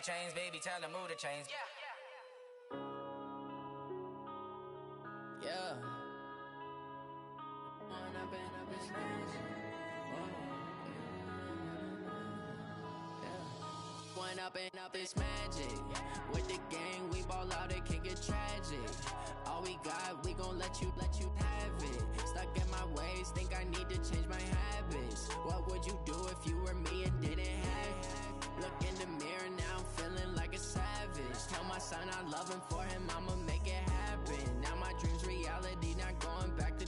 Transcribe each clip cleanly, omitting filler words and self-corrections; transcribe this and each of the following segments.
chains, baby, tell them move the chains. Yeah. One up and up is magic. With the gang, we ball out, it can get tragic. All we got, we gon' let you have it. Stuck in my ways, think I need to change my habits. What would you do if you were me and didn't have it? Look in the mirror, now I'm feeling like a savage. Tell my son I love him, for him I'ma make it happen. Now my dream's reality, not going back to.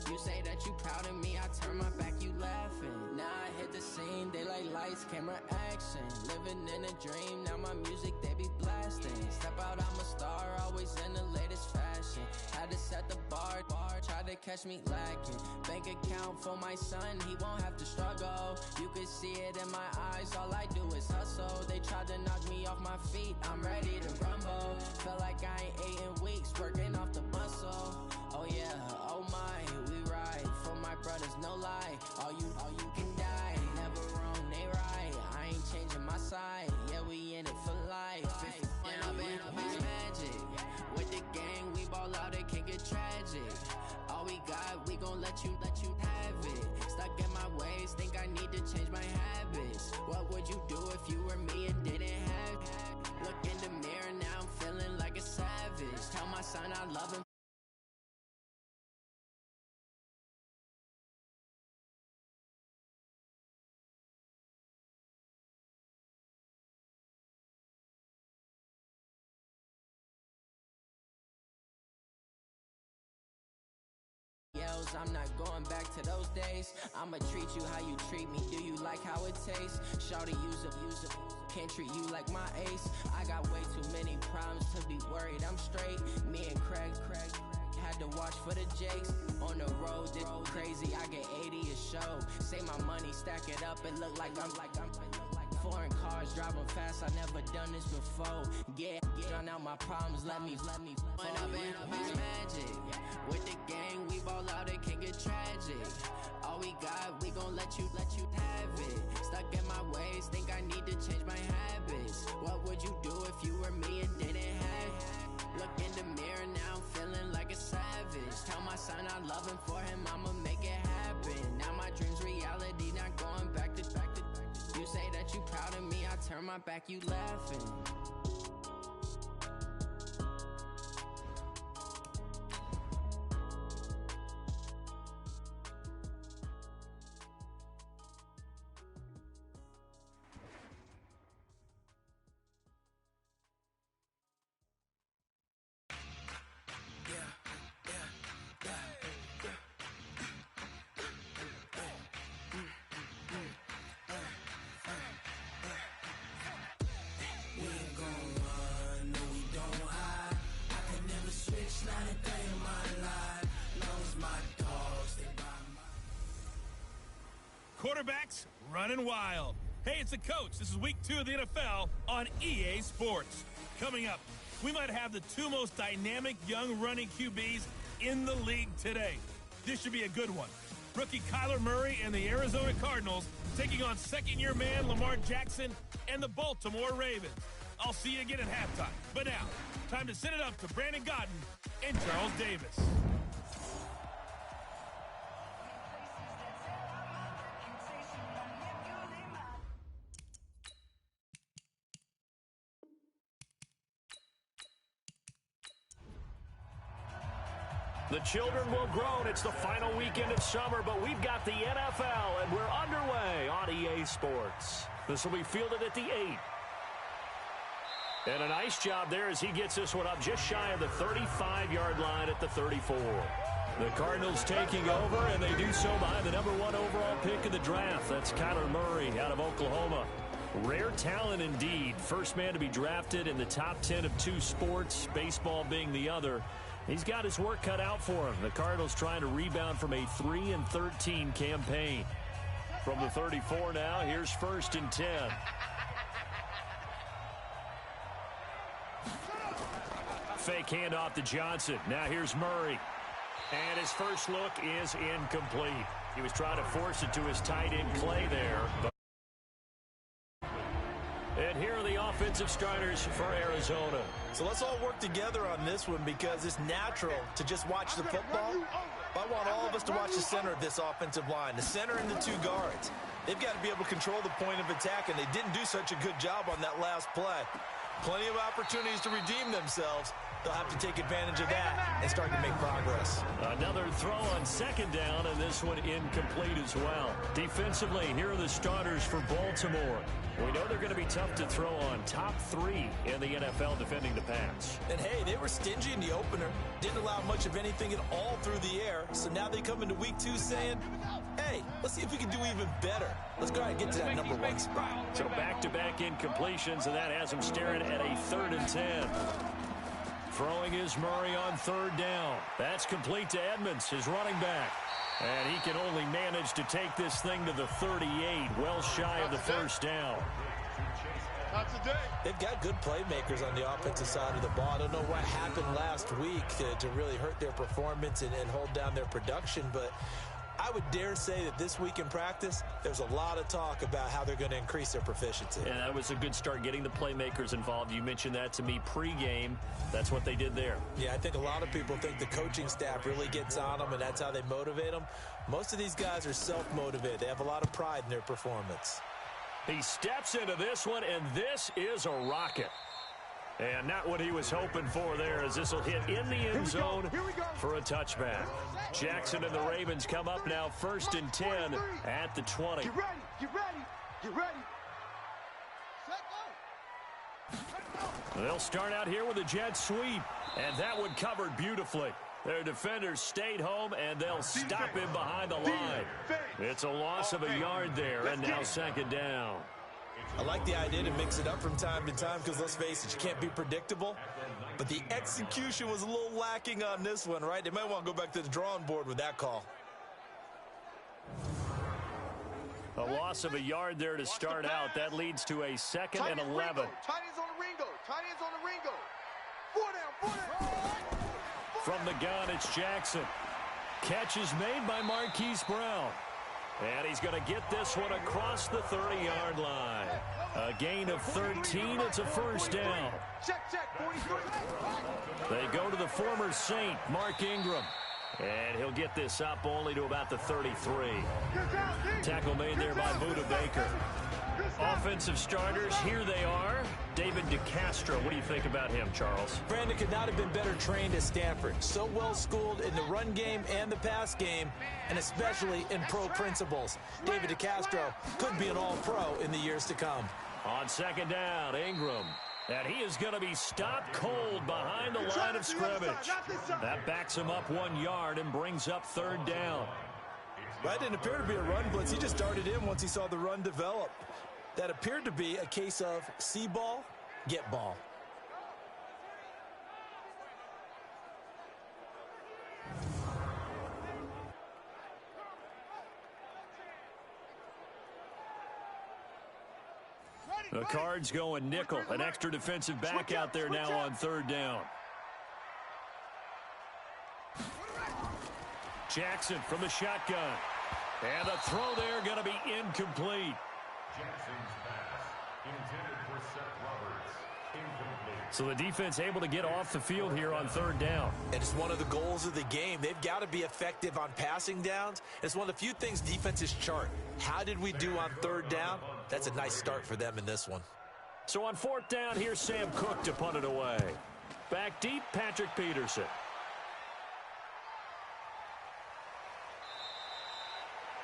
You say that you proud of me, I turn my back, you laughing. Now I hit the scene, daylight lights, camera action. Living in a dream, now my music, they be blasting. Step out, I'm a star, always in the latest fashion. Had to set the bar, try to catch me lacking. Bank account for my son, he won't have to struggle. You can see it in my eyes, all I do is hustle. They tried to knock me off my feet, I'm ready to rumble. Felt like I ain't ate in weeks, working off the muscle. Oh yeah, oh my, we ride for my brothers, no lie. All you can die, never wrong, they right. I ain't changing my side, yeah, we in it for life. If it up it's magic. With the gang, we ball out, it can get tragic. All we got, we gon' let you have it. Stuck in my ways, think I need to change my habits. What would you do if you were me and didn't have it? Look in the mirror, now I'm feeling like a savage. Tell my son I love him. I'm not going back to those days. I'ma treat you how you treat me. Do you like how it tastes? Shawty, use up. Can't treat you like my ace. I got way too many problems to be worried. I'm straight. Me and Craig had to watch for the Jakes. On the road, this crazy. I get 80 a show. Say my money, stack it up. It look like I'm foreign cars, driving fast, I never done this before. Get drown out my problems, let me One up and up is magic. With the gang, we ball out, it can get tragic. All we got, we gon' let you have it. Stuck in my ways, think I need to change my habits. What would you do if you were me and didn't have it? Look in the mirror, now I'm feeling like a savage. Tell my son I love him, for him I'ma make it happen. Now my dream's reality, not going back to. You say that you proud of me, I turn my back, you laughing. Quarterbacks running wild. Hey, it's the coach. This is week 2 of the NFL on EA Sports. Coming up, we might have the 2 most dynamic young running QBs in the league today. This should be a good one. Rookie Kyler Murray and the Arizona Cardinals taking on second-year man Lamar Jackson and the Baltimore Ravens. I'll see you again at halftime. But now, time to send it up to Brandon Gaudin and Charles Davis. The children will groan. It's the final weekend of summer, but we've got the NFL, and we're underway on EA Sports. This will be fielded at the 8. And a nice job there as he gets this one up just shy of the 35-yard line at the 34. The Cardinals taking over, and they do so behind the number 1 overall pick of the draft. That's Kyler Murray out of Oklahoma. Rare talent indeed. First man to be drafted in the top 10 of 2 sports, baseball being the other. He's got his work cut out for him. The Cardinals trying to rebound from a 3-13 campaign. From the 34 now, here's 1st and 10. Fake handoff to Johnson. Now here's Murray. And his first look is incomplete. He was trying to force it to his tight end Clay there. And here are the offensive starters for Arizona. So let's all work together on this one because it's natural to just watch the football. But I want all of us to watch the center of this offensive line, the center and the two guards. They've got to be able to control the point of attack, and they didn't do such a good job on that last play. Plenty of opportunities to redeem themselves. They'll have to take advantage of that and start to make progress. Another throw on second down, and this one incomplete as well. Defensively, here are the starters for Baltimore. We know they're going to be tough to throw on. Top 3 in the NFL defending the pass. And, hey, they were stingy in the opener. Didn't allow much of anything at all through the air. So now they come into week 2 saying, hey, let's see if we can do even better. Let's go ahead and get to that number 1 spot. So back-to-back incompletions, and that has them staring at a 3rd and 10. Throwing is Murray on 3rd down. That's complete to Edmonds, his running back. And he can only manage to take this thing to the 38, well shy of the first down. They've got good playmakers on the offensive side of the ball. I don't know what happened last week to really hurt their performance and hold down their production, but I would dare say that this week in practice, there's a lot of talk about how they're going to increase their proficiency. And that was a good start, getting the playmakers involved. You mentioned that to me pregame. That's what they did there. Yeah, I think a lot of people think the coaching staff really gets on them, and that's how they motivate them. Most of these guys are self-motivated. They have a lot of pride in their performance. He steps into this one, and this is a rocket. And not what he was hoping for there, as this will hit in the end zone for a touchback. Jackson and the Ravens come up now 1st and 10 at the 20. Get ready, get ready, get ready. They'll start out here with a jet sweep, and that one covered beautifully. Their defenders stayed home, and they'll stop him behind the line. It's a loss of a yard there, and now 2nd down. I like the idea to mix it up from time to time because, let's face it, you can't be predictable. But the execution was a little lacking on this one, right? They might want to go back to the drawing board with that call. A loss of a yard there to start out. That leads to a 2nd and 11. Tight ends on the Ringo. Tight ends on the Ringo. 4 down, 4 down. From the gun, it's Jackson. Catch is made by Marquise Brown. And he's going to get this one across the 30-yard line. A gain of 13. It's a 1st down. Check, 43. They go to the former Saint, Mark Ingram. And he'll get this up only to about the 33. Tackle made there by Budda Baker. Offensive starters, here they are. David DeCastro, what do you think about him, Charles? Brandon could not have been better trained at Stanford. So well schooled in the run game and the pass game, and especially in pro principles. David DeCastro could be an all-pro in the years to come. On 2nd down, Ingram. And he is going to be stopped cold behind the line of scrimmage. That backs him up 1 yard and brings up 3rd down. That didn't appear to be a run blitz. He just darted in once he saw the run develop. That appeared to be a case of see ball, get ball. The Cards going nickel. An extra defensive back out there now on 3rd down. Jackson from the shotgun. And the throw there going to be incomplete. Jackson's pass intended for Seth Roberts. Incomplete. So the defense able to get off the field here on 3rd down. And it's one of the goals of the game. They've got to be effective on passing downs. It's one of the few things defenses chart. How did we do on 3rd down? That's a nice start for them in this one. So on 4th down, here's Sam Cook to punt it away. Back deep, Patrick Peterson.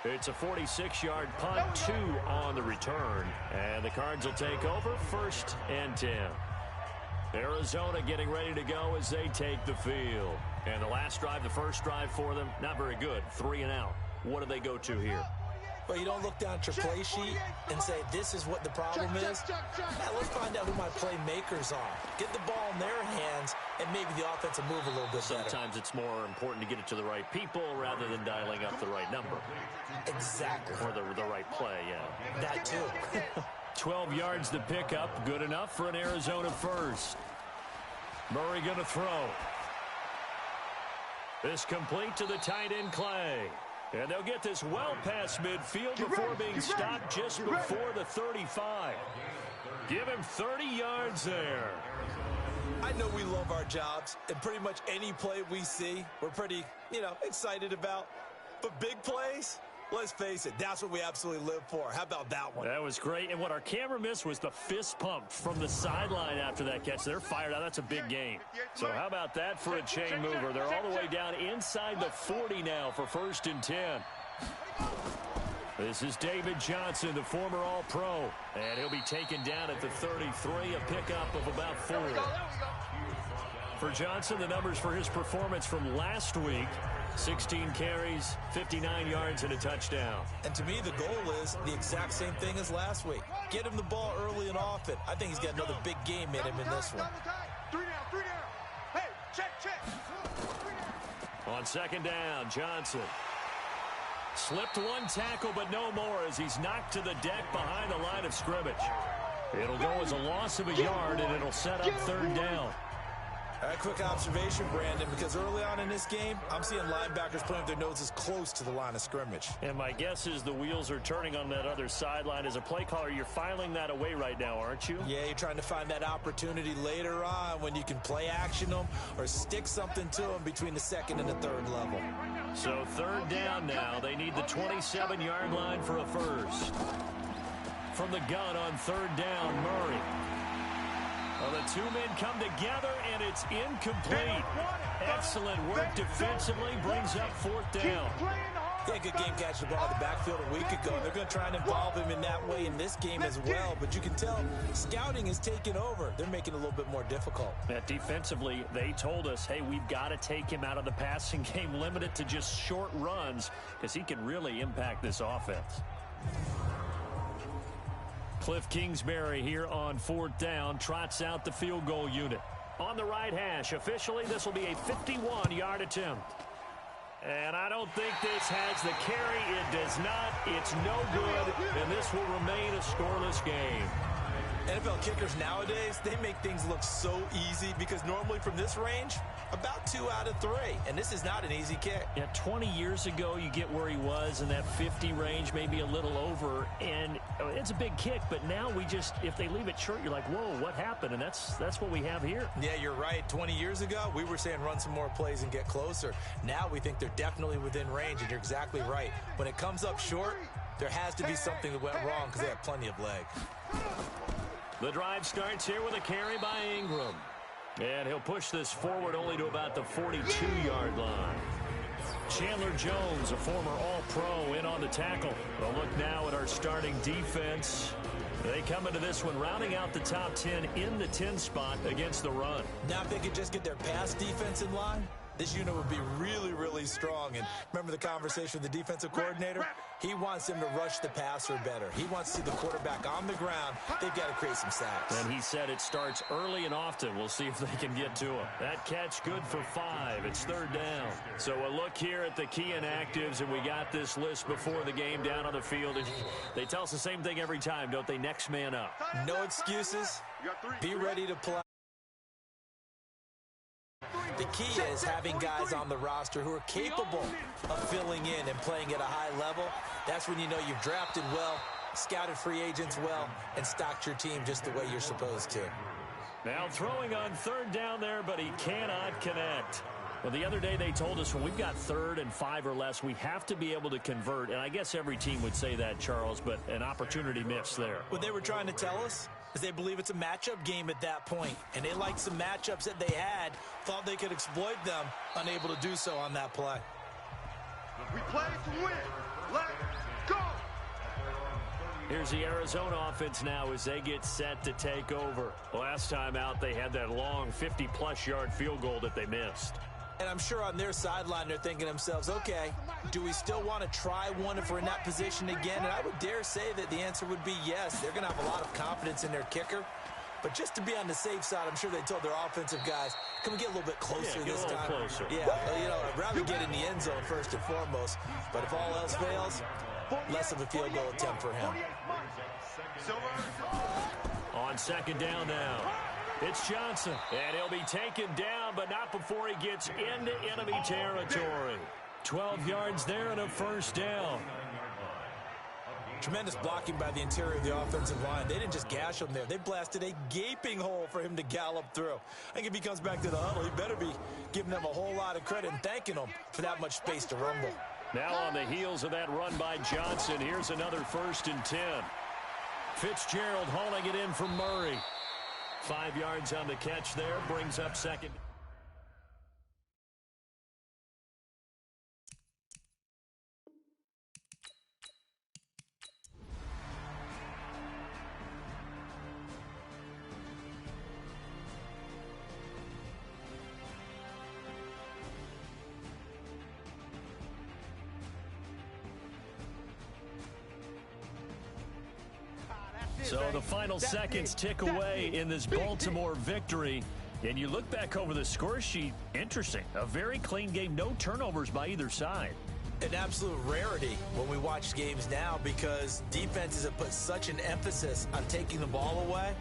It's a 46-yard punt, 2 on the return. And the Cards will take over 1st and 10. Arizona getting ready to go as they take the field. And the last drive, the first drive for them, not very good. 3 and out. What do they go to here? Well, you don't look down at your play sheet and say, this is what the problem is. Now, let's find out who my playmakers are. Get the ball in their hands, and maybe the offense will move a little bit better. Sometimes it's more important to get it to the right people rather than dialing up the right number. Exactly. Or the right play, yeah. That too. 12 yards to pick up. Good enough for an Arizona first. Murray going to throw. This complete to the tight end, Clay. And they'll get this well past midfield before being stopped just before the 35. Give him 30 yards there. I know we love our jobs, and pretty much any play we see, we're pretty, excited about. But big plays, let's face it, that's what we absolutely live for. How about that one? That was great. And what our camera missed was the fist pump from the sideline after that catch. They're fired out. That's a big game. So how about that for a chain mover? They're all the way down inside the 40 now for 1st and 10. This is David Johnson, the former All-Pro. And he'll be taken down at the 33, a pickup of about 4. For Johnson, the numbers for his performance from last week: 16 carries, 59 yards, and a touchdown. And to me, the goal is the exact same thing as last week. Get him the ball early and often. I think he's got another big game in him in this one. 3 down. Hey, check. On 2nd down, Johnson slipped one tackle, but no more as he's knocked to the deck behind the line of scrimmage. It'll go as a loss of a yard, and it'll set up 3rd down. A quick observation, Brandon, because early on in this game, I'm seeing linebackers putting their noses close to the line of scrimmage. And my guess is the wheels are turning on that other sideline. As a play caller, you're filing that away right now, aren't you? Yeah, you're trying to find that opportunity later on when you can play action them or stick something to them between the 2nd and the 3rd level. So 3rd down now. They need the 27-yard line for a first. From the gun on 3rd down, Murray. Well, the two men come together, and it's incomplete. Excellent work defensively, brings up 4th down. Yeah, good game catching the ball in the backfield a week ago. They're going to try and involve him in that way in this game as well. But you can tell scouting is taking over. They're making it a little bit more difficult. Yeah, defensively, they told us, hey, we've got to take him out of the passing game, limit it to just short runs, because he can really impact this offense. Cliff Kingsbury here on 4th down, trots out the field goal unit. On the right hash, officially, this will be a 51-yard attempt. And I don't think this has the carry. It does not. It's no good, and this will remain a scoreless game. NFL kickers nowadays, they make things look so easy because normally from this range, about 2 out of 3. And this is not an easy kick. Yeah, 20 years ago, you get where he was in that 50 range, maybe a little over. And it's a big kick, but now we just, if they leave it short, you're like, whoa, what happened? And that's what we have here. Yeah, you're right. 20 years ago, we were saying run some more plays and get closer. Now we think they're definitely within range, and you're exactly right. When it comes up short, there has to be something that went wrong because they have plenty of leg. The drive starts here with a carry by Ingram. And he'll push this forward only to about the 42-yard line. Chandler Jones, a former All-Pro, in on the tackle. We'll look now at our starting defense. They come into this one rounding out the top 10 in the 10 spot against the run. Now if they could just get their pass defense in line, this unit would be really, really strong. And remember the conversation with the defensive coordinator? He wants them to rush the passer better. He wants to see the quarterback on the ground. They've got to create some sacks. And he said it starts early and often. We'll see if they can get to him. That catch good for 5. It's 3rd down. So a look here at the key inactives, and we got this list before the game down on the field. And they tell us the same thing every time, don't they? Next man up. No excuses. Be ready to play. The key is having guys on the roster who are capable of filling in and playing at a high level. That's when you know you've drafted well, scouted free agents well, and stocked your team just the way you're supposed to. Now throwing on 3rd down there, but he cannot connect. Well, the other day they told us when we've got 3rd and 5 or less, we have to be able to convert. And I guess every team would say that, Charles, but an opportunity missed there. What they were trying to tell us is they believe it's a matchup game at that point. And they liked some matchups that they had, thought they could exploit them, unable to do so on that play. We play to win. Let's go. Here's the Arizona offense now as they get set to take over. Last time out, they had that long 50-plus yard field goal that they missed. And I'm sure on their sideline they're thinking to themselves, okay, do we still want to try one if we're in that position again? And I would dare say that the answer would be yes. They're going to have a lot of confidence in their kicker. But just to be on the safe side, I'm sure they told their offensive guys, can we get a little bit closer this time? Closer. Yeah, I'd rather get in the end zone first and foremost. But if all else fails, less of a field goal attempt for him. On 2nd down now, it's Johnson. And he'll be taken down, but not before he gets into enemy territory. 12 yards there and a 1st down. Tremendous blocking by the interior of the offensive line. They didn't just gash him there. They blasted a gaping hole for him to gallop through. I think if he comes back to the huddle, he better be giving them a whole lot of credit and thanking them for that much space to rumble. Now on the heels of that run by Johnson, here's another 1st and 10. Fitzgerald hauling it in for Murray. 5 yards on the catch there, brings up 2nd. So the final seconds tick away in this Baltimore victory. And you look back over the score sheet, interesting. A very clean game, no turnovers by either side. An absolute rarity when we watch games now because defenses have put such an emphasis on taking the ball away.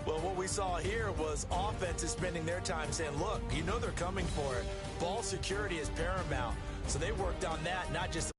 Well, what we saw here was offenses spending their time saying, look, you know they're coming for it. Ball security is paramount. So they worked on that, not just